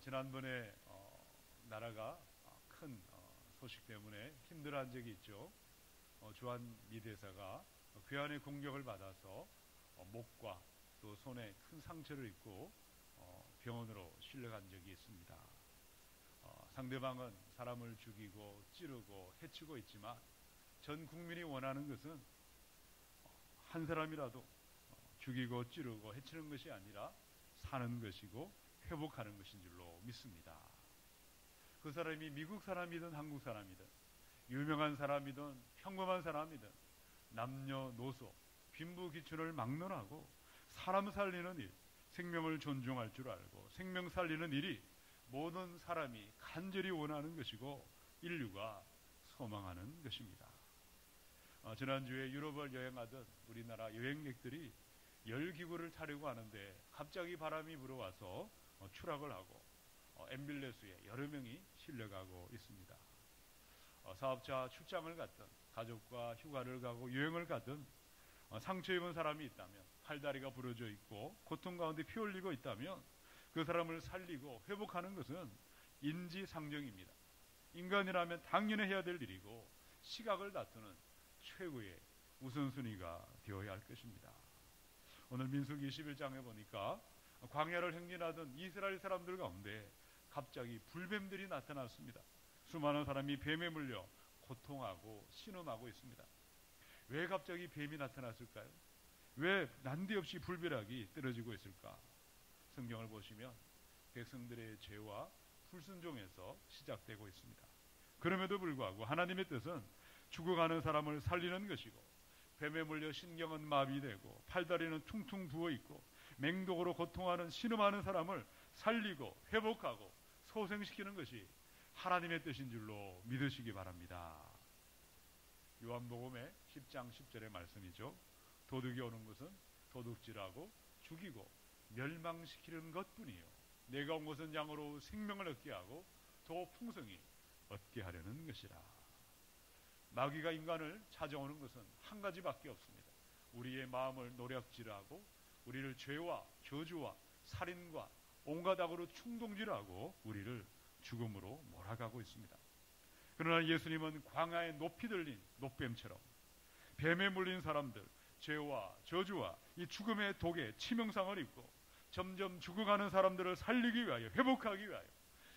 지난번에 나라가 큰 소식 때문에 힘들어한 적이 있죠. 주한 미 대사가 괴한의 공격을 받아서 목과 또 손에 큰 상처를 입고 병원으로 실려간 적이 있습니다. 상대방은 사람을 죽이고 찌르고 해치고 있지만 전 국민이 원하는 것은 한 사람이라도 죽이고 찌르고 해치는 것이 아니라 사는 것이고 회복하는 것인 줄로 믿습니다. 그 사람이 미국 사람이든 한국 사람이든 유명한 사람이든 평범한 사람이든 남녀노소 빈부귀천을 막론하고 사람 살리는 일, 생명을 존중할 줄 알고 생명 살리는 일이 모든 사람이 간절히 원하는 것이고 인류가 소망하는 것입니다. 지난주에 유럽을 여행하던 우리나라 여행객들이 열기구를 타려고 하는데 갑자기 바람이 불어와서 추락을 하고 엠빌레스에 여러 명이 실려가고 있습니다. 사업자 출장을 갔든 가족과 휴가를 가고 여행을 가든 상처 입은 사람이 있다면 팔다리가 부러져 있고 고통 가운데 피 흘리고 있다면 그 사람을 살리고 회복하는 것은 인지상정입니다. 인간이라면 당연히 해야 될 일이고 시각을 다투는 최고의 우선순위가 되어야 할 것입니다. 오늘 민수기 21장에 보니까 광야를 행진하던 이스라엘 사람들 가운데 갑자기 불뱀들이 나타났습니다. 수많은 사람이 뱀에 물려 고통하고 신음하고 있습니다. 왜 갑자기 뱀이 나타났을까요? 왜 난데없이 불벼락이 떨어지고 있을까? 성경을 보시면 백성들의 죄와 불순종에서 시작되고 있습니다. 그럼에도 불구하고 하나님의 뜻은 죽어가는 사람을 살리는 것이고 뱀에 물려 신경은 마비되고 팔다리는 퉁퉁 부어있고 맹독으로 고통하는 신음하는 사람을 살리고 회복하고 소생시키는 것이 하나님의 뜻인 줄로 믿으시기 바랍니다. 요한복음의 10장 10절의 말씀이죠. 도둑이 오는 것은 도둑질하고 죽이고 멸망시키는 것뿐이요 내가 온 것은 양으로 생명을 얻게 하고 더 풍성히 얻게 하려는 것이라. 마귀가 인간을 찾아오는 것은 한 가지밖에 없습니다. 우리의 마음을 노략질하고 우리를 죄와 저주와 살인과 온갖 악으로 충동질하고 우리를 죽음으로 몰아가고 있습니다. 그러나 예수님은 광야에 높이 들린 높뱀처럼 뱀에 물린 사람들, 죄와 저주와 이 죽음의 독에 치명상을 입고 점점 죽어가는 사람들을 살리기 위하여 회복하기 위하여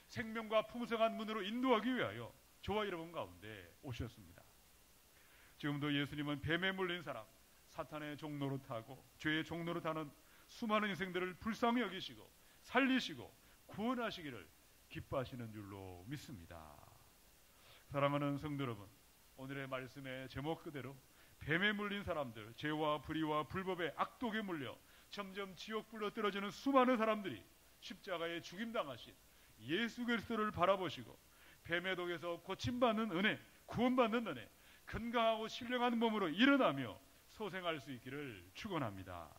생명과 풍성한 문으로 인도하기 위하여 저와 여러분 가운데 오셨습니다. 지금도 예수님은 뱀에 물린 사람, 사탄의 종로로 타고 죄의 종로로 타는 수많은 인생들을 불쌍히 여기시고 살리시고 구원하시기를 기뻐하시는 줄로 믿습니다. 사랑하는 성도 여러분, 오늘의 말씀의 제목 그대로 뱀에 물린 사람들, 죄와 불의와 불법의 악독에 물려 점점 지옥불로 떨어지는 수많은 사람들이 십자가에 죽임당하신 예수 그리스도를 바라보시고 뱀의 독에서 고침받는 은혜, 구원받는 은혜, 건강하고 신령한 몸으로 일어나며 소생할 수 있기를 축원합니다.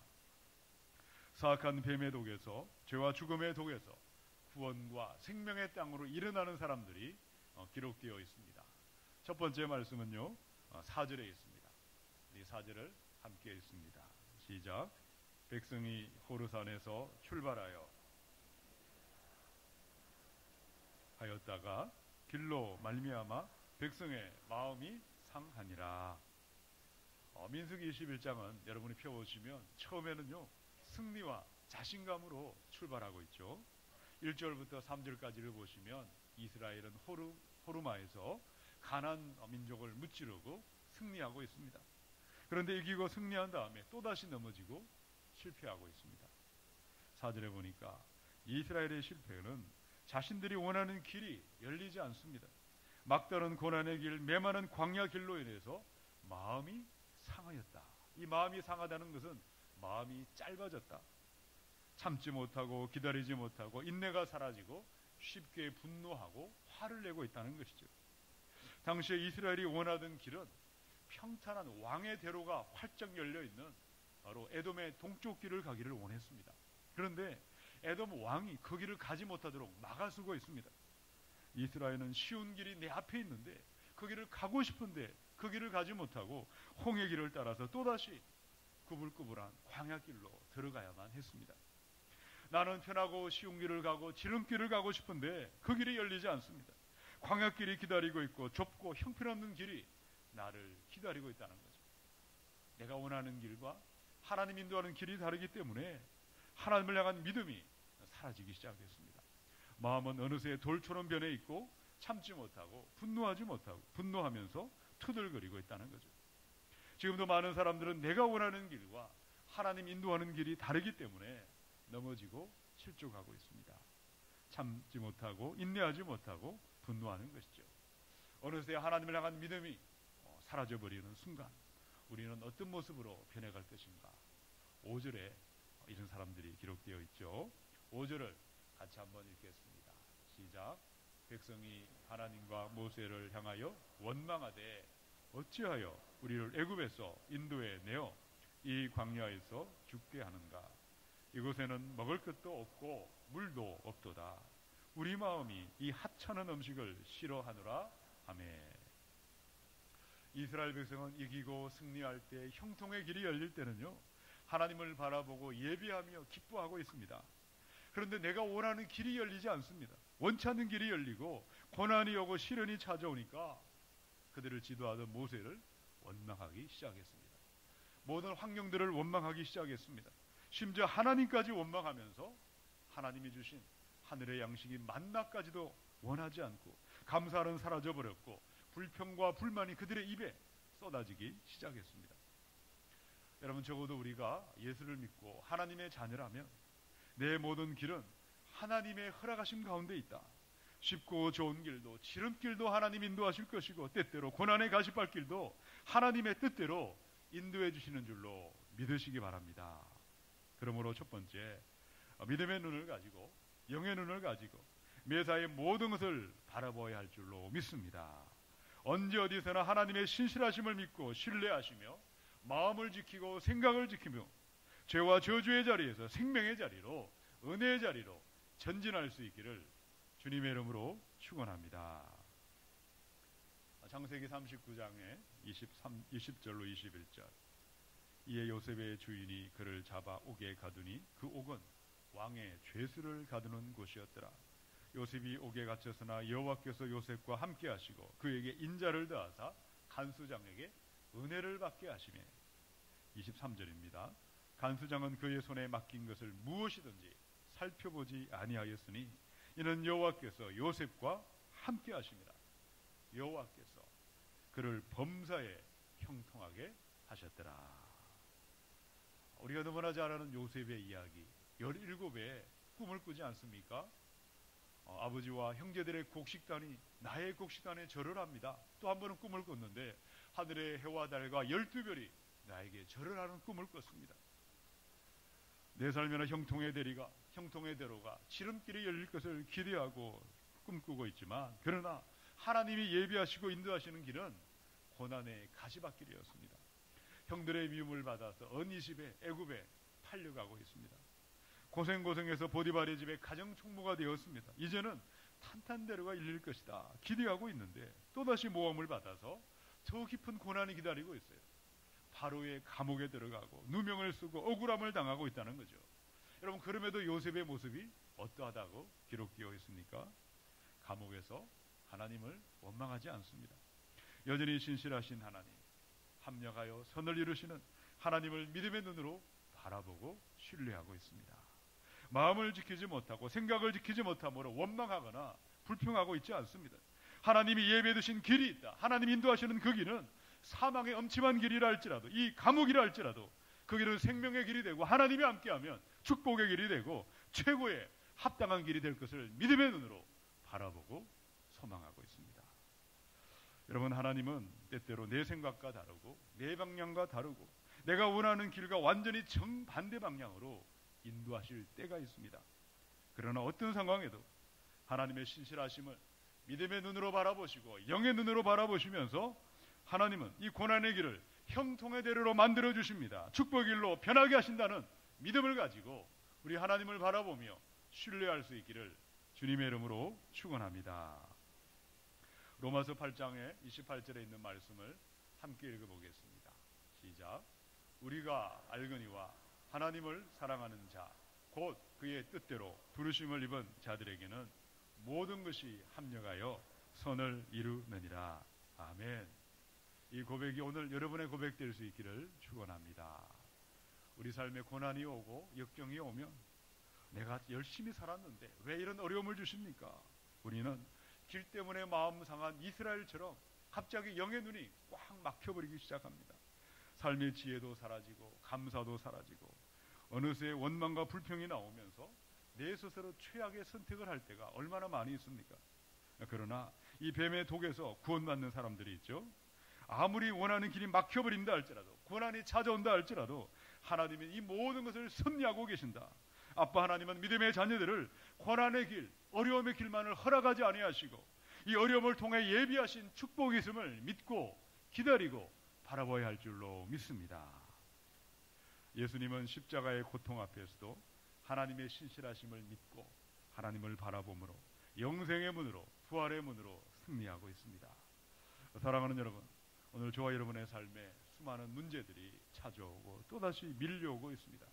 사악한 뱀의 독에서, 죄와 죽음의 독에서 구원과 생명의 땅으로 일어나는 사람들이 기록되어 있습니다. 첫 번째 말씀은요, 4절에 있습니다. 이 4절을 함께 읽습니다. 시작. 백성이 호르산에서 출발하여 하였다가 길로 말미암아 백성의 마음이 상하니라. 민수기 21장은 여러분이 펴보시면 처음에는요 승리와 자신감으로 출발하고 있죠. 1절부터 3절까지를 보시면 이스라엘은 호르마에서 가나안 민족을 무찌르고 승리하고 있습니다. 그런데 이기고 승리한 다음에 또다시 넘어지고 실패하고 있습니다. 4절에 보니까 이스라엘의 실패는 자신들이 원하는 길이 열리지 않습니다. 막다른 고난의 길, 메마른 광야 길로 인해서 마음이 상하였다. 이 마음이 상하다는 것은 마음이 짧아졌다. 참지 못하고 기다리지 못하고 인내가 사라지고 쉽게 분노하고 화를 내고 있다는 것이죠. 당시에 이스라엘이 원하던 길은 평탄한 왕의 대로가 활짝 열려있는 바로 에돔의 동쪽 길을 가기를 원했습니다. 그런데 에돔 왕이 그 길을 가지 못하도록 막아서고 있습니다. 이스라엘은 쉬운 길이 내 앞에 있는데 그 길을 가고 싶은데 그 길을 가지 못하고 홍해 길을 따라서 또다시 구불구불한 광야길로 들어가야만 했습니다. 나는 편하고 쉬운 길을 가고 지름길을 가고 싶은데 그 길이 열리지 않습니다. 광야길이 기다리고 있고 좁고 형편없는 길이 나를 기다리고 있다는 거죠. 내가 원하는 길과 하나님 인도하는 길이 다르기 때문에 하나님을 향한 믿음이 사라지기 시작했습니다. 마음은 어느새 돌처럼 변해 있고 참지 못하고 분노하지 못하고 분노하면서 투덜거리고 있다는 거죠. 지금도 많은 사람들은 내가 원하는 길과 하나님 인도하는 길이 다르기 때문에 넘어지고 실족하고 있습니다. 참지 못하고 인내하지 못하고 분노하는 것이죠. 어느새 하나님을 향한 믿음이 사라져버리는 순간 우리는 어떤 모습으로 변해갈 것인가. 5절에 이런 사람들이 기록되어 있죠. 5절을 같이 한번 읽겠습니다. 시작. 백성이 하나님과 모세를 향하여 원망하되 어찌하여 우리를 애굽에서 인도해 내어 이 광야에서 죽게 하는가. 이곳에는 먹을 것도 없고 물도 없도다. 우리 마음이 이 하찮은 음식을 싫어하노라 하매. 이스라엘 백성은 이기고 승리할 때, 형통의 길이 열릴 때는요, 하나님을 바라보고 예비하며 기뻐하고 있습니다. 그런데 내가 원하는 길이 열리지 않습니다. 원치 않는 길이 열리고 고난이 오고 시련이 찾아오니까 그들을 지도하던 모세를 원망하기 시작했습니다. 모든 환경들을 원망하기 시작했습니다. 심지어 하나님까지 원망하면서 하나님이 주신 하늘의 양식인 만나까지도 원하지 않고 감사는 사라져버렸고 불평과 불만이 그들의 입에 쏟아지기 시작했습니다. 여러분, 적어도 우리가 예수를 믿고 하나님의 자녀라면 내 모든 길은 하나님의 허락하심 가운데 있다. 쉽고 좋은 길도 지름길도 하나님 인도하실 것이고 때때로 고난의 가시밭길도 하나님의 뜻대로 인도해 주시는 줄로 믿으시기 바랍니다. 그러므로 첫 번째, 믿음의 눈을 가지고 영의 눈을 가지고 매사의 모든 것을 바라보아야 할 줄로 믿습니다. 언제 어디서나 하나님의 신실하심을 믿고 신뢰하시며 마음을 지키고 생각을 지키며 죄와 저주의 자리에서 생명의 자리로, 은혜의 자리로 전진할 수 있기를 주님의 이름으로 축원합니다. 창세기 39장에 20절로 21절. 이에 요셉의 주인이 그를 잡아 옥에 가두니 그 옥은 왕의 죄수를 가두는 곳이었더라. 요셉이 옥에 갇혔으나 여호와께서 요셉과 함께 하시고 그에게 인자를 더하사 간수장에게 은혜를 받게 하시매. 23절입니다. 간수장은 그의 손에 맡긴 것을 무엇이든지 살펴보지 아니하였으니 이는 여호와께서 요셉과 함께 하십니다. 여호와께서 그를 범사에 형통하게 하셨더라. 우리가 너무나 잘 아는 요셉의 이야기, 17의 꿈을 꾸지 않습니까? 아버지와 형제들의 곡식단이 나의 곡식단에 절을 합니다. 또 한 번은 꿈을 꿨는데 하늘의 해와 달과 12별이 나에게 절을 하는 꿈을 꿨습니다. 내 삶에는 형통의 대로가 지름길이 열릴 것을 기대하고 꿈꾸고 있지만, 그러나 하나님이 예비하시고 인도하시는 길은 고난의 가시밭길이었습니다. 형들의 미움을 받아서 언니집에 애굽에 팔려가고 있습니다. 고생해서 보디발의 집에 가정총무가 되었습니다. 이제는 탄탄대로가 열릴 것이다 기대하고 있는데 또다시 모함을 받아서 더 깊은 고난이 기다리고 있어요. 바로의 감옥에 들어가고 누명을 쓰고 억울함을 당하고 있다는 거죠. 여러분, 그럼에도 요셉의 모습이 어떠하다고 기록되어 있습니까? 감옥에서 하나님을 원망하지 않습니다. 여전히 신실하신 하나님, 합력하여 선을 이루시는 하나님을 믿음의 눈으로 바라보고 신뢰하고 있습니다. 마음을 지키지 못하고 생각을 지키지 못함으로 원망하거나 불평하고 있지 않습니다. 하나님이 예배해 두신 길이 있다. 하나님 인도하시는 그 길은 사망의 엄침한 길이라 할지라도, 이 감옥이라 할지라도 그 길은 생명의 길이 되고 하나님이 함께하면 축복의 길이 되고 최고의 합당한 길이 될 것을 믿음의 눈으로 바라보고 소망하고 있습니다. 여러분, 하나님은 때때로 내 생각과 다르고 내 방향과 다르고 내가 원하는 길과 완전히 정반대 방향으로 인도하실 때가 있습니다. 그러나 어떤 상황에도 하나님의 신실하심을 믿음의 눈으로 바라보시고 영의 눈으로 바라보시면서 하나님은 이 고난의 길을 형통의 대로로 만들어 주십니다. 축복의 길로 변하게 하신다는 믿음을 가지고 우리 하나님을 바라보며 신뢰할 수 있기를 주님의 이름으로 축원합니다. 로마서 8장의 28절에 있는 말씀을 함께 읽어보겠습니다. 시작. 우리가 알거니와 하나님을 사랑하는 자 곧 그의 뜻대로 부르심을 입은 자들에게는 모든 것이 합력하여 선을 이루느니라. 아멘. 이 고백이 오늘 여러분의 고백될 수 있기를 축원합니다. 우리 삶에 고난이 오고 역경이 오면 내가 열심히 살았는데 왜 이런 어려움을 주십니까? 우리는 길 때문에 마음 상한 이스라엘처럼 갑자기 영의 눈이 꽉 막혀버리기 시작합니다. 삶의 지혜도 사라지고 감사도 사라지고 어느새 원망과 불평이 나오면서 내 스스로 최악의 선택을 할 때가 얼마나 많이 있습니까? 그러나 이 뱀의 독에서 구원받는 사람들이 있죠. 아무리 원하는 길이 막혀버린다 할지라도, 고난이 찾아온다 할지라도 하나님은 이 모든 것을 섭리하고 계신다. 아빠 하나님은 믿음의 자녀들을 고난의 길, 어려움의 길만을 허락하지 아니하시고 이 어려움을 통해 예비하신 축복이 있음을 믿고 기다리고 바라봐야 할 줄로 믿습니다. 예수님은 십자가의 고통 앞에서도 하나님의 신실하심을 믿고 하나님을 바라봄으로 영생의 문으로, 부활의 문으로 승리하고 있습니다. 사랑하는 여러분, 오늘 저와 여러분의 삶에 수많은 문제들이 찾아오고 또다시 밀려오고 있습니다.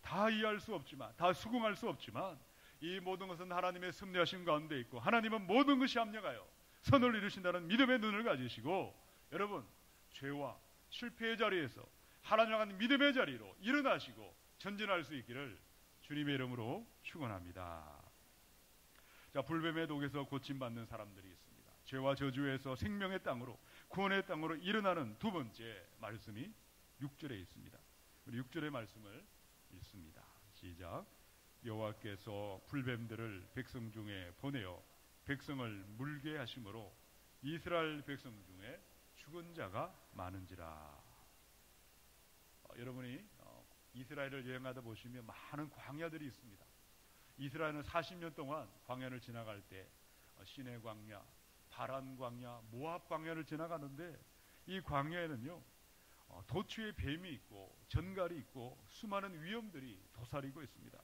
다 이해할 수 없지만, 다 수긍할 수 없지만 이 모든 것은 하나님의 섭리하심 가운데 있고 하나님은 모든 것이 합력하여 선을 이루신다는 믿음의 눈을 가지시고 여러분, 죄와 실패의 자리에서 하나님 향한 믿음의 자리로 일어나시고 전진할 수 있기를 주님의 이름으로 축원합니다. 자, 불뱀의 독에서 고침받는 사람들이 있습니다. 죄와 저주에서 생명의 땅으로, 구원의 땅으로 일어나는 두 번째 말씀이 6절에 있습니다. 우리 6절의 말씀을 읽습니다. 시작. 여호와께서 불뱀들을 백성 중에 보내어 백성을 물게 하심으로 이스라엘 백성 중에 죽은 자가 많은지라. 여러분이 이스라엘을 여행하다 보시면 많은 광야들이 있습니다. 이스라엘은 40년 동안 광야를 지나갈 때 시내 광야, 바란 광야, 모압 광야를 지나가는데 이 광야에는요 도추의 뱀이 있고 전갈이 있고 수많은 위험들이 도사리고 있습니다.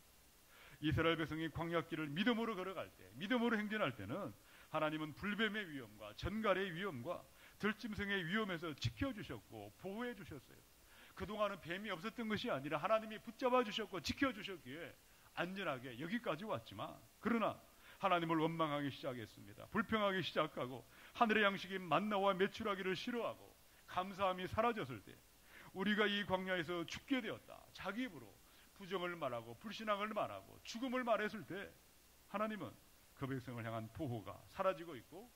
이스라엘 백성이 광야길을 믿음으로 걸어갈 때, 믿음으로 행진할 때는 하나님은 불뱀의 위험과 전갈의 위험과 들짐승의 위험에서 지켜주셨고 보호해 주셨어요. 그동안은 뱀이 없었던 것이 아니라 하나님이 붙잡아 주셨고 지켜주셨기에 안전하게 여기까지 왔지만, 그러나 하나님을 원망하기 시작했습니다. 불평하기 시작하고 하늘의 양식인 만나와 메추라기를 싫어하고 감사함이 사라졌을 때 우리가 이 광야에서 죽게 되었다, 자기 입으로 부정을 말하고 불신앙을 말하고 죽음을 말했을 때 하나님은 그 백성을 향한 보호가 사라지고 있고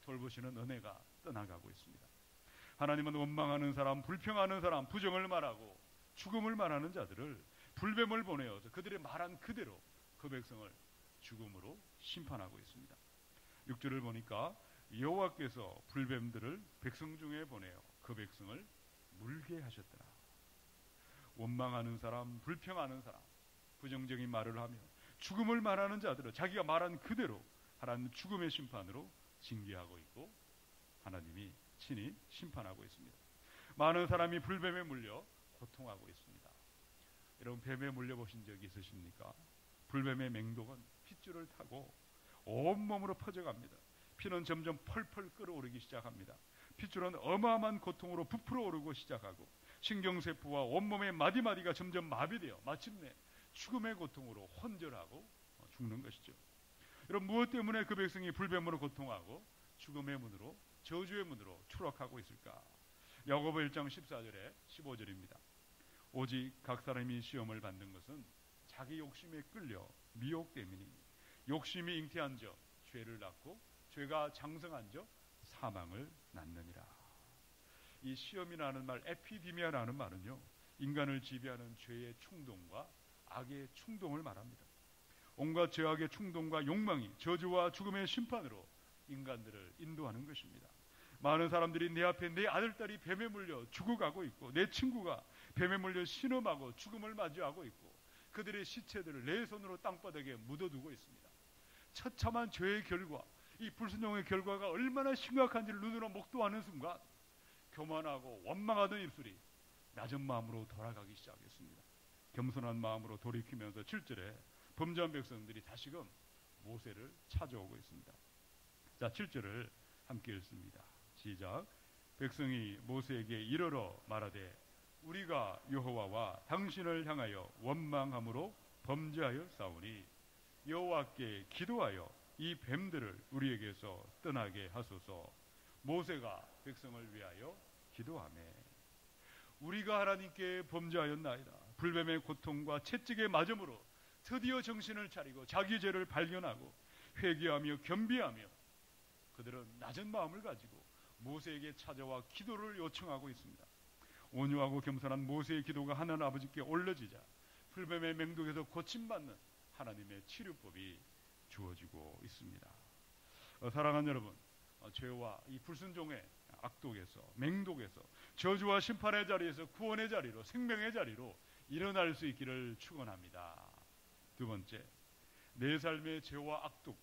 돌보시는 은혜가 떠나가고 있습니다. 하나님은 원망하는 사람, 불평하는 사람, 부정을 말하고 죽음을 말하는 자들을 불뱀을 보내어서 그들의 말한 그대로 그 백성을 죽음으로 심판하고 있습니다. 6절을 보니까 여호와께서 불뱀들을 백성 중에 보내어 그 백성을 물게 하셨더라. 원망하는 사람, 불평하는 사람, 부정적인 말을 하며 죽음을 말하는 자들은 자기가 말한 그대로 하나님 죽음의 심판으로 징계하고 있고 하나님이 친히 심판하고 있습니다. 많은 사람이 불뱀에 물려 고통하고 있습니다. 여러분, 뱀에 물려보신 적이 있으십니까? 불뱀의 맹독은 핏줄을 타고 온몸으로 퍼져갑니다. 피는 점점 펄펄 끓어오르기 시작합니다. 핏줄은 어마어마한 고통으로 부풀어 오르고 시작하고 신경세포와 온몸의 마디마디가 점점 마비되어 마침내 죽음의 고통으로 혼절하고 죽는 것이죠. 여러분, 무엇 때문에 그 백성이 불뱀으로 고통하고 죽음의 문으로, 저주의 문으로 추락하고 있을까? 야고보 1장 14절에 15절입니다. 오직 각 사람이 시험을 받는 것은 자기 욕심에 끌려 미혹 때문이니 욕심이 잉태한 적 죄를 낳고 죄가 장성한 적 사망을 낳느니라. 이 시험이라는 말, 에피디미아라는 말은요, 인간을 지배하는 죄의 충동과 악의 충동을 말합니다. 온갖 죄악의 충동과 욕망이 저주와 죽음의 심판으로 인간들을 인도하는 것입니다. 많은 사람들이 내 앞에 내 아들딸이 뱀에 물려 죽어가고 있고 내 친구가 뱀에 물려 신음하고 죽음을 맞이하고 있고 그들의 시체들을 내 손으로 땅바닥에 묻어두고 있습니다. 처참한 죄의 결과, 이 불순종의 결과가 얼마나 심각한지를 눈으로 목도하는 순간 교만하고 원망하던 입술이 낮은 마음으로 돌아가기 시작했습니다. 겸손한 마음으로 돌이키면서 7절에 범죄한 백성들이 다시금 모세를 찾아오고 있습니다. 자, 7절을 함께 읽습니다. 시작. 백성이 모세에게 이르러 말하되 우리가 여호와와 당신을 향하여 원망함으로 범죄하여 싸우니 여호와께 기도하여 이 뱀들을 우리에게서 떠나게 하소서. 모세가 백성을 위하여 기도하며 우리가 하나님께 범죄하였나이다. 불뱀의 고통과 채찍의 맞음으로 드디어 정신을 차리고 자기 죄를 발견하고 회개하며 겸비하며 그들은 낮은 마음을 가지고 모세에게 찾아와 기도를 요청하고 있습니다. 온유하고 겸손한 모세의 기도가 하나님 아버지께 올려지자 불뱀의 맹독에서 고침받는 하나님의 치료법이 주어지고 있습니다. 사랑하는 여러분, 죄와 이 불순종의 악독에서 맹독에서 저주와 심판의 자리에서 구원의 자리로 생명의 자리로 일어날 수 있기를 축원합니다. 두 번째, 내 삶의 죄와 악독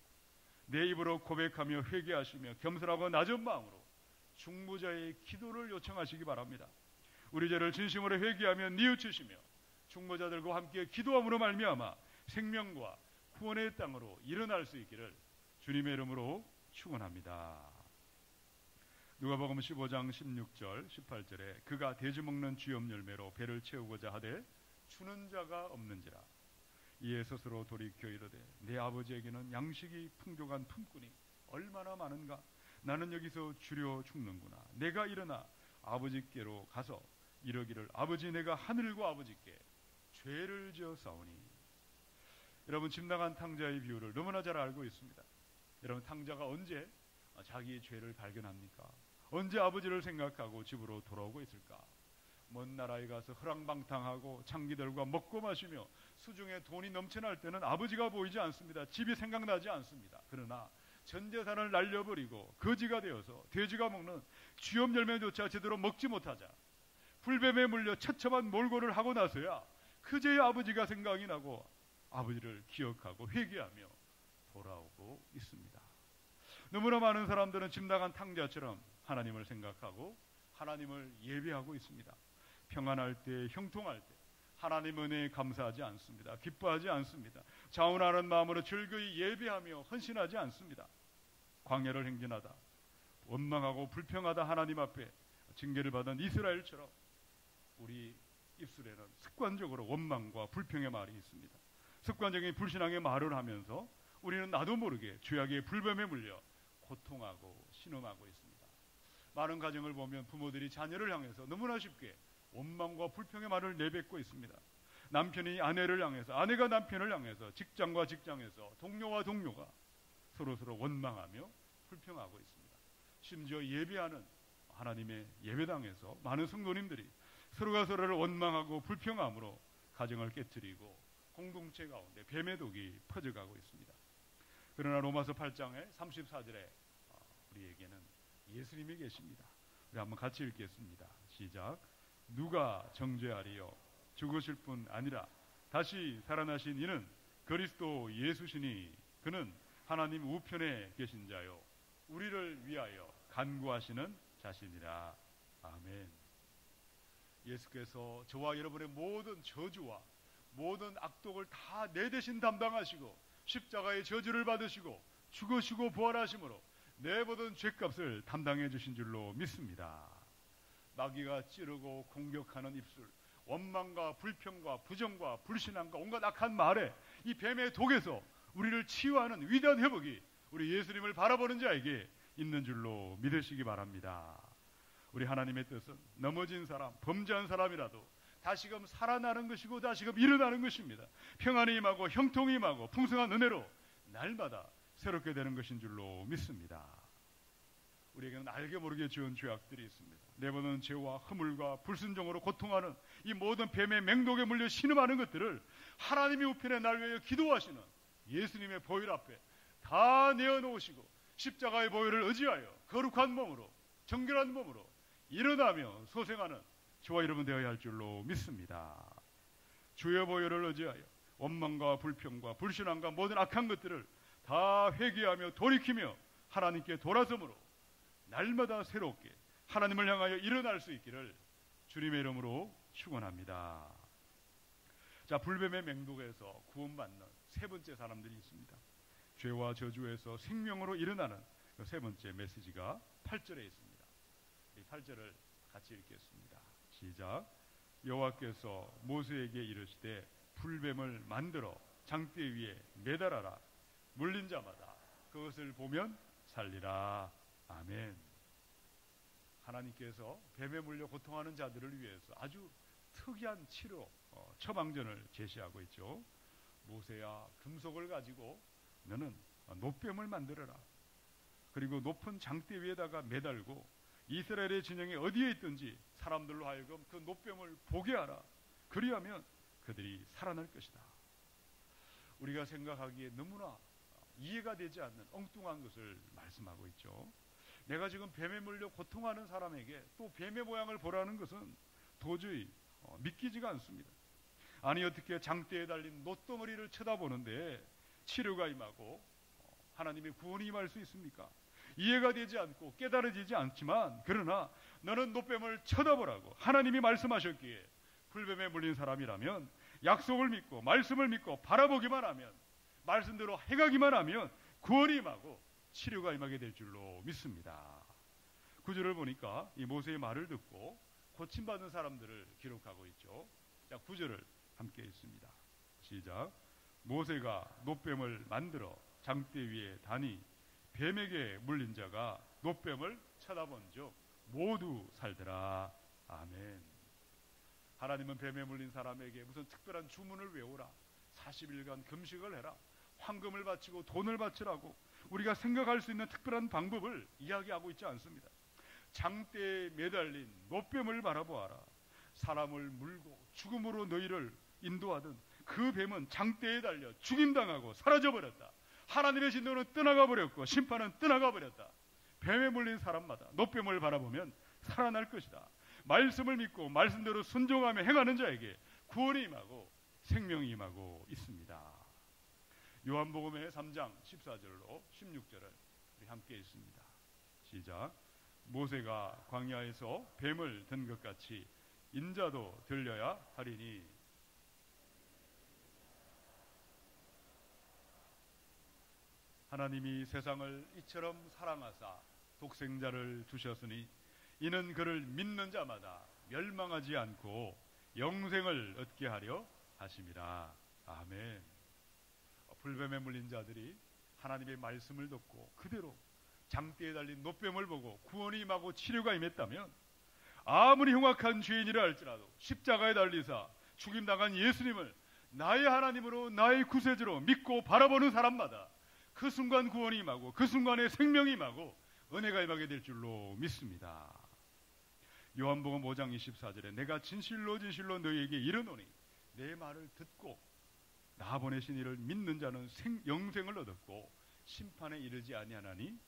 내 입으로 고백하며 회개하시며 겸손하고 낮은 마음으로 중보자의 기도를 요청하시기 바랍니다. 우리 죄를 진심으로 회개하며 뉘우치시며 중보자들과 함께 기도함으로 말미암아 생명과 구원의 땅으로 일어날 수 있기를 주님의 이름으로 축원합니다. 누가복음 15장 16절 18절에 그가 돼지 먹는 쥐염 열매로 배를 채우고자 하되 주는 자가 없는지라. 이에 스스로 돌이켜 이르되 내 아버지에게는 양식이 풍족한 품꾼이 얼마나 많은가. 나는 여기서 주려 죽는구나. 내가 일어나 아버지께로 가서 이러기를 아버지 내가 하늘과 아버지께 죄를 지어 싸우니. 여러분, 집 나간 탕자의 비유를 너무나 잘 알고 있습니다. 여러분, 탕자가 언제 자기의 죄를 발견합니까? 언제 아버지를 생각하고 집으로 돌아오고 있을까? 먼 나라에 가서 허랑방탕하고 장기들과 먹고 마시며 수중에 돈이 넘쳐날 때는 아버지가 보이지 않습니다. 집이 생각나지 않습니다. 그러나 전 재산을 날려버리고 거지가 되어서 돼지가 먹는 쥐염 열매조차 제대로 먹지 못하자 불뱀에 물려 처참한 몰골을 하고 나서야 그제야 아버지가 생각이 나고 아버지를 기억하고 회개하며 돌아오고 있습니다. 너무나 많은 사람들은 집 나간 탕자처럼 하나님을 생각하고 하나님을 예배하고 있습니다. 평안할 때, 형통할 때 하나님 은혜에 감사하지 않습니다. 기뻐하지 않습니다. 자원하는 마음으로 즐거이 예배하며 헌신하지 않습니다. 광야를 행진하다 원망하고 불평하다 하나님 앞에 징계를 받은 이스라엘처럼 우리 입술에는 습관적으로 원망과 불평의 말이 있습니다. 습관적인 불신앙의 말을 하면서 우리는 나도 모르게 죄악의 불뱀에 물려 고통하고 신음하고 있습니다. 많은 가정을 보면 부모들이 자녀를 향해서 너무나 쉽게 원망과 불평의 말을 내뱉고 있습니다. 남편이 아내를 향해서, 아내가 남편을 향해서, 직장과 직장에서 동료와 동료가 서로 원망하며 불평하고 있습니다. 심지어 예배하는 하나님의 예배당에서 많은 성도님들이 서로가 서로를 원망하고 불평함으로 가정을 깨뜨리고 공동체 가운데 뱀의 독이 퍼져가고 있습니다. 그러나 로마서 8장의 34절에 우리에게는 예수님이 계십니다. 우리 한번 같이 읽겠습니다. 시작. 누가 정죄하리요? 죽으실 뿐 아니라 다시 살아나신 이는 그리스도 예수시니 그는 하나님 우편에 계신 자요 우리를 위하여 간구하시는 자신이라. 아멘. 예수께서 저와 여러분의 모든 저주와 모든 악독을 다 내 대신 담당하시고 십자가의 저주를 받으시고 죽으시고 부활하심으로 내 모든 죄값을 담당해 주신 줄로 믿습니다. 마귀가 찌르고 공격하는 입술, 원망과 불평과 부정과 불신앙과 온갖 악한 말에 이 뱀의 독에서 우리를 치유하는 위대한 회복이 우리 예수님을 바라보는 자에게 있는 줄로 믿으시기 바랍니다. 우리 하나님의 뜻은 넘어진 사람, 범죄한 사람이라도 다시금 살아나는 것이고 다시금 일어나는 것입니다. 평안이 임하고 형통이 임하고 풍성한 은혜로 날마다 새롭게 되는 것인 줄로 믿습니다. 우리에게는 알게 모르게 지은 죄악들이 있습니다. 내보는 죄와 허물과 불순종으로 고통하는 이 모든 뱀의 맹독에 물려 신음하는 것들을 하나님의 우편에 날 위하여 기도하시는 예수님의 보혈 앞에 다 내어놓으시고 십자가의 보혈을 의지하여 거룩한 몸으로 정결한 몸으로 일어나며 소생하는 저와 여러분 되어야 할 줄로 믿습니다. 주의 보혈을 의지하여 원망과 불평과 불신앙과 모든 악한 것들을 다 회개하며 돌이키며 하나님께 돌아섬으로 날마다 새롭게 하나님을 향하여 일어날 수 있기를 주님의 이름으로 축원합니다. 자, 불뱀의 맹독에서 구원받는 세 번째 사람들이 있습니다. 죄와 저주에서 생명으로 일어나는 그 세 번째 메시지가 8절에 있습니다. 이 8절을 같이 읽겠습니다. 시작. 여호와께서 모세에게 이르시되 풀뱀을 만들어 장대 위에 매달아라. 물린 자마다 그것을 보면 살리라. 아멘. 하나님께서 뱀에 물려 고통하는 자들을 위해서 아주 특이한 치료, 처방전을 제시하고 있죠. 모세야, 금속을 가지고 너는 노뱀을 만들어라. 그리고 높은 장대 위에다가 매달고 이스라엘의 진영이 어디에 있든지 사람들로 하여금 그 노뱀을 보게 하라. 그리하면 그들이 살아날 것이다. 우리가 생각하기에 너무나 이해가 되지 않는 엉뚱한 것을 말씀하고 있죠. 내가 지금 뱀에 물려 고통하는 사람에게 또 뱀의 모양을 보라는 것은 도저히 믿기지가 않습니다. 아니 어떻게 장대에 달린 노덩어리를 쳐다보는데 치료가 임하고 하나님의 구원이 임할 수 있습니까? 이해가 되지 않고 깨달아지지 않지만 그러나 너는 노뱀을 쳐다보라고 하나님이 말씀하셨기에 풀뱀에 물린 사람이라면 약속을 믿고 말씀을 믿고 바라보기만 하면 말씀대로 행하기만 하면 구원이 임하고 치료가 임하게 될 줄로 믿습니다. 9절을 보니까 이 모세의 말을 듣고 고침받은 사람들을 기록하고 있죠. 자, 9절을 함께 읽습니다. 시작. 모세가 노뱀을 만들어 장대 위에 다니 뱀에게 물린 자가 노뱀을 쳐다본즉 모두 살더라. 아멘. 하나님은 뱀에 물린 사람에게 무슨 특별한 주문을 외우라, 40일간 금식을 해라, 황금을 바치고 돈을 바치라고 우리가 생각할 수 있는 특별한 방법을 이야기하고 있지 않습니다. 장대에 매달린 노뱀을 바라보아라. 사람을 물고 죽음으로 너희를 인도하던 그 뱀은 장대에 달려 죽임당하고 사라져버렸다. 하나님의 진노는 떠나가 버렸고 심판은 떠나가 버렸다. 뱀에 물린 사람마다 노뱀을 바라보면 살아날 것이다. 말씀을 믿고 말씀대로 순종하며 행하는 자에게 구원이 임하고 생명이 임하고 있습니다. 요한복음의 3장 14절로 16절을 우리 함께 읽습니다. 시작. 모세가 광야에서 뱀을 든 것 같이 인자도 들려야 하리니 하나님이 세상을 이처럼 사랑하사 독생자를 주셨으니 이는 그를 믿는 자마다 멸망하지 않고 영생을 얻게 하려 하심이라. 아멘. 불뱀에 물린 자들이 하나님의 말씀을 듣고 그대로 장대에 달린 노뱀을 보고 구원이 임하고 치료가 임했다면 아무리 흉악한 죄인이라 할지라도 십자가에 달리사 죽임당한 예수님을 나의 하나님으로 나의 구세주로 믿고 바라보는 사람마다 그 순간 구원이 임하고 그 순간에 생명이 임하고 은혜가 임하게 될 줄로 믿습니다. 요한복음 5장 24절에 내가 진실로 진실로 너희에게 이르노니 내 말을 듣고 나 보내신 이를 믿는 자는 영생을 얻었고 심판에 이르지 아니하나니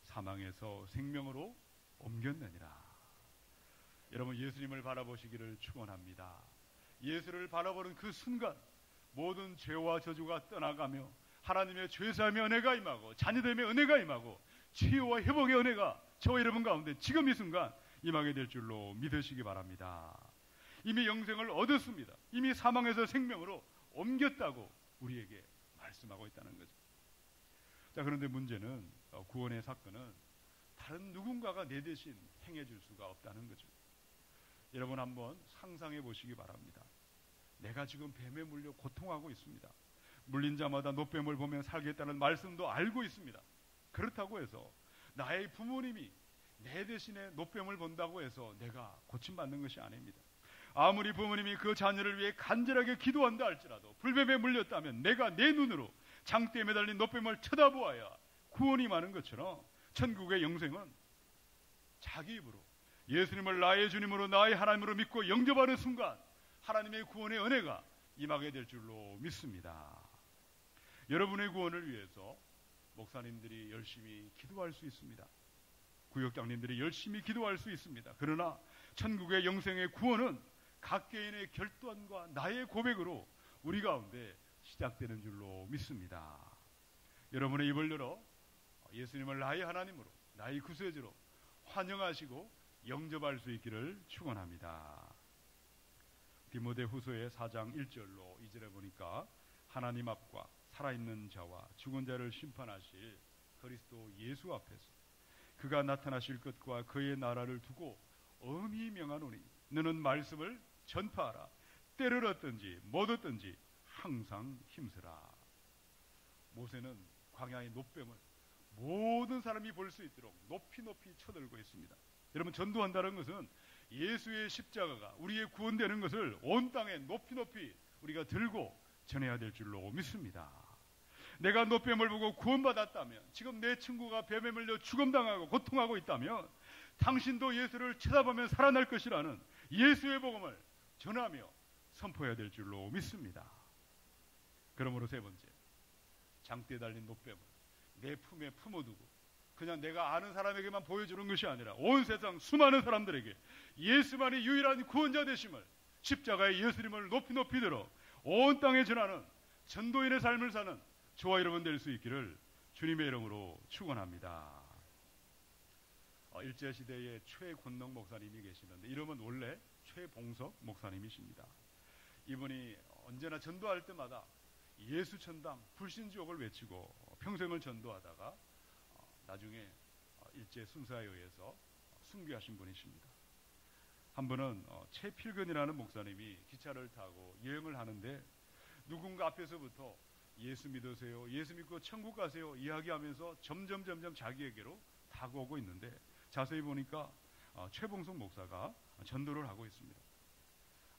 사망에서 생명으로 옮겼느니라. 여러분, 예수님을 바라보시기를 축원합니다. 예수를 바라보는 그 순간 모든 죄와 저주가 떠나가며 하나님의 죄사함의 은혜가 임하고 자녀됨의 은혜가 임하고 치유와 회복의 은혜가 저와 여러분 가운데 지금 이 순간 임하게 될 줄로 믿으시기 바랍니다. 이미 영생을 얻었습니다. 이미 사망에서 생명으로 옮겼다고 우리에게 말씀하고 있다는 거죠. 자, 그런데 문제는 구원의 사건은 다른 누군가가 내 대신 행해줄 수가 없다는 거죠. 여러분 한번 상상해 보시기 바랍니다. 내가 지금 뱀에 물려 고통하고 있습니다. 물린 자마다 노뱀을 보면 살겠다는 말씀도 알고 있습니다. 그렇다고 해서 나의 부모님이 내 대신에 노뱀을 본다고 해서 내가 고침받는 것이 아닙니다. 아무리 부모님이 그 자녀를 위해 간절하게 기도한다 할지라도 불뱀에 물렸다면 내가 내 눈으로 장대에 매달린 노뱀을 쳐다보아야 구원이 많은 것처럼 천국의 영생은 자기 입으로 예수님을 나의 주님으로 나의 하나님으로 믿고 영접하는 순간 하나님의 구원의 은혜가 임하게 될 줄로 믿습니다. 여러분의 구원을 위해서 목사님들이 열심히 기도할 수 있습니다. 구역장님들이 열심히 기도할 수 있습니다. 그러나 천국의 영생의 구원은 각 개인의 결단과 나의 고백으로 우리 가운데 시작되는 줄로 믿습니다. 여러분의 입을 열어 예수님을 나의 하나님으로 나의 구세주로 환영하시고 영접할 수 있기를 축원합니다. 디모데후서의 4장 1절로 2절에 보니까 하나님 앞과 살아있는 자와 죽은 자를 심판하실 그리스도 예수 앞에서 그가 나타나실 것과 그의 나라를 두고 엄히 명하노니 너는 말씀을 전파하라. 때를 얻든지 못 얻든지 항상 힘쓰라. 모세는 광야의 노뱀을 모든 사람이 볼 수 있도록 높이 높이 쳐들고 있습니다. 여러분, 전도한다는 것은 예수의 십자가가 우리의 구원되는 것을 온 땅에 높이 높이 우리가 들고 전해야 될 줄로 믿습니다. 내가 노뱀을 보고 구원받았다면, 지금 내 친구가 뱀에 물려 죽음당하고 고통하고 있다면 당신도 예수를 쳐다보면 살아날 것이라는 예수의 복음을 전하며 선포해야 될 줄로 믿습니다. 그러므로 세 번째, 장대에 달린 노뱀을 내 품에 품어두고 그냥 내가 아는 사람에게만 보여주는 것이 아니라 온 세상 수많은 사람들에게 예수만이 유일한 구원자 되심을, 십자가의 예수님을 높이 높이 들어 온 땅에 전하는 전도인의 삶을 사는 저와 여러분 될 수 있기를 주님의 이름으로 축원합니다. 일제시대에 최권능 목사님이 계시는데 이름은 원래 최봉석 목사님이십니다. 이분이 언제나 전도할 때마다 예수천당 불신지옥을 외치고 평생을 전도하다가 나중에 일제 순사에 의해서 순교하신 분이십니다. 한 번은 최필근이라는 목사님이 기차를 타고 여행을 하는데 누군가 앞에서부터 예수 믿으세요, 예수 믿고 천국 가세요 이야기하면서 점점 자기에게로 다가오고 있는데 자세히 보니까 최봉석 목사가 전도를 하고 있습니다.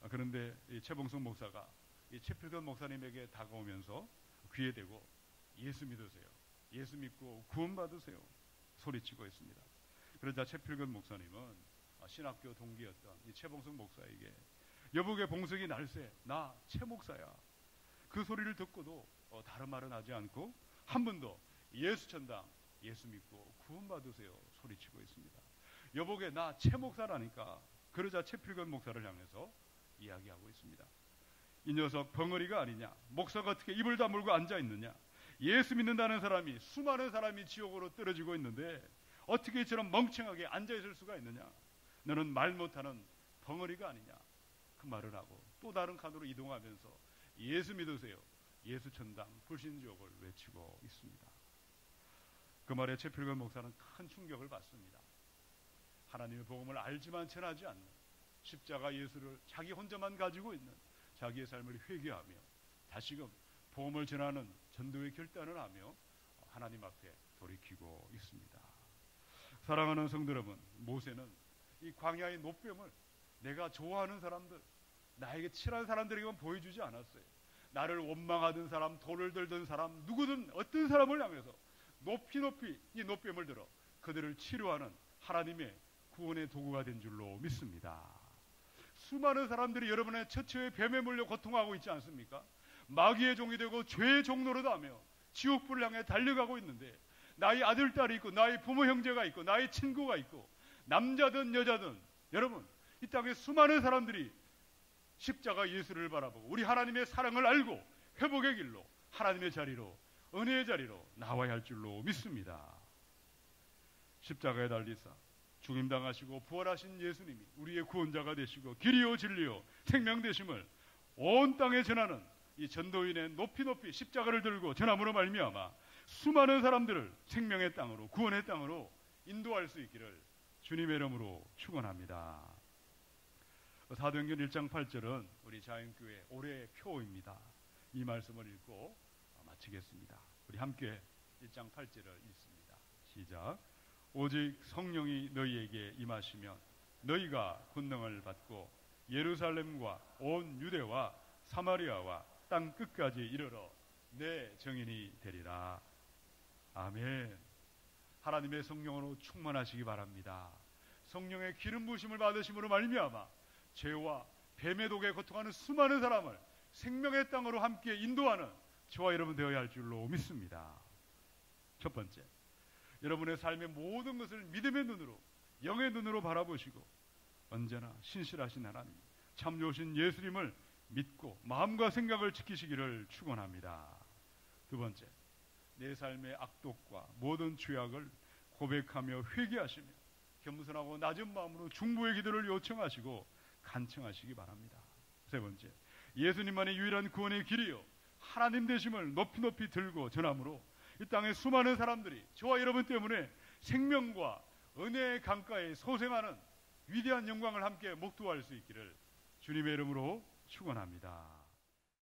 그런데 이 최봉석 목사가 이 최필근 목사님에게 다가오면서 귀에 대고 예수 믿으세요, 예수 믿고 구원받으세요 소리치고 있습니다. 그러자 최필근 목사님은 신학교 동기였던 이 최봉석 목사에게 여보게 봉석이 날새 나 최 목사야, 그 소리를 듣고도 다른 말은 하지 않고 한 번 더 예수 천당, 예수 믿고 구원받으세요 소리치고 있습니다. 여보게 나 최 목사라니까. 그러자 최필근 목사를 향해서 이야기하고 있습니다. 이 녀석 벙어리가 아니냐, 목사가 어떻게 입을 다물고 앉아있느냐, 예수 믿는다는 사람이, 수많은 사람이 지옥으로 떨어지고 있는데 어떻게 이처럼 멍청하게 앉아있을 수가 있느냐, 너는 말 못하는 벙어리가 아니냐, 그 말을 하고 또 다른 칸으로 이동하면서 예수 믿으세요, 예수 천당 불신지옥을 외치고 있습니다. 그 말에 최필근 목사는 큰 충격을 받습니다. 하나님의 복음을 알지만 전하지 않는, 십자가 예수를 자기 혼자만 가지고 있는 자기의 삶을 회개하며 다시금 복음을 전하는 전도의 결단을 하며 하나님 앞에 돌이키고 있습니다. 사랑하는 성도 여러분, 모세는 이 광야의 노뱀을 내가 좋아하는 사람들, 나에게 친한 사람들에게만 보여주지 않았어요. 나를 원망하던 사람, 돌을 들던 사람, 누구든 어떤 사람을 향해서 높이 높이 이 노뱀을 들어 그들을 치료하는 하나님의 구원의 도구가 된 줄로 믿습니다. 수많은 사람들이 여러분의 처처에 뱀에 물려 고통하고 있지 않습니까? 마귀의 종이 되고 죄의 종노릇 하며 지옥불을 향해 달려가고 있는데 나의 아들, 딸이 있고 나의 부모, 형제가 있고 나의 친구가 있고 남자든 여자든 여러분 이 땅에 수많은 사람들이 십자가 예수를 바라보고 우리 하나님의 사랑을 알고 회복의 길로 하나님의 자리로, 은혜의 자리로 나와야 할 줄로 믿습니다. 십자가에 달리사 죽임당하시고 부활하신 예수님이 우리의 구원자가 되시고 길이요 진리요 생명 되심을 온 땅에 전하는 이 전도인의 높이 높이 십자가를 들고 전함으로 말미암아 수많은 사람들을 생명의 땅으로, 구원의 땅으로 인도할 수 있기를 주님의 이름으로 축원합니다. 사도행전 1장 8절은 우리 자연교회 올해의 표입니다. 이 말씀을 읽고 마치겠습니다. 우리 함께 1장 8절을 읽습니다. 시작. 오직 성령이 너희에게 임하시면 너희가 권능을 받고 예루살렘과 온 유대와 사마리아와 땅 끝까지 이르러 내 증인이 되리라. 아멘. 하나님의 성령으로 충만하시기 바랍니다. 성령의 기름 부으심을 받으심으로 말미암아 죄와 뱀의 독에 고통하는 수많은 사람을 생명의 땅으로 함께 인도하는 저와 여러분 되어야 할 줄로 믿습니다. 첫 번째, 여러분의 삶의 모든 것을 믿음의 눈으로, 영의 눈으로 바라보시고 언제나 신실하신 하나님, 참 좋으신 예수님을 믿고 마음과 생각을 지키시기를 축원합니다. 두 번째, 내 삶의 악독과 모든 죄악을 고백하며 회개하시며 겸손하고 낮은 마음으로 중보의 기도를 요청하시고 간청하시기 바랍니다. 세 번째, 예수님만의 유일한 구원의 길이요 하나님 되심을 높이 높이 들고 전함으로 이 땅의 수많은 사람들이 저와 여러분 때문에 생명과 은혜의 강가에 소생하는 위대한 영광을 함께 목도할 수 있기를 주님의 이름으로 축원합니다.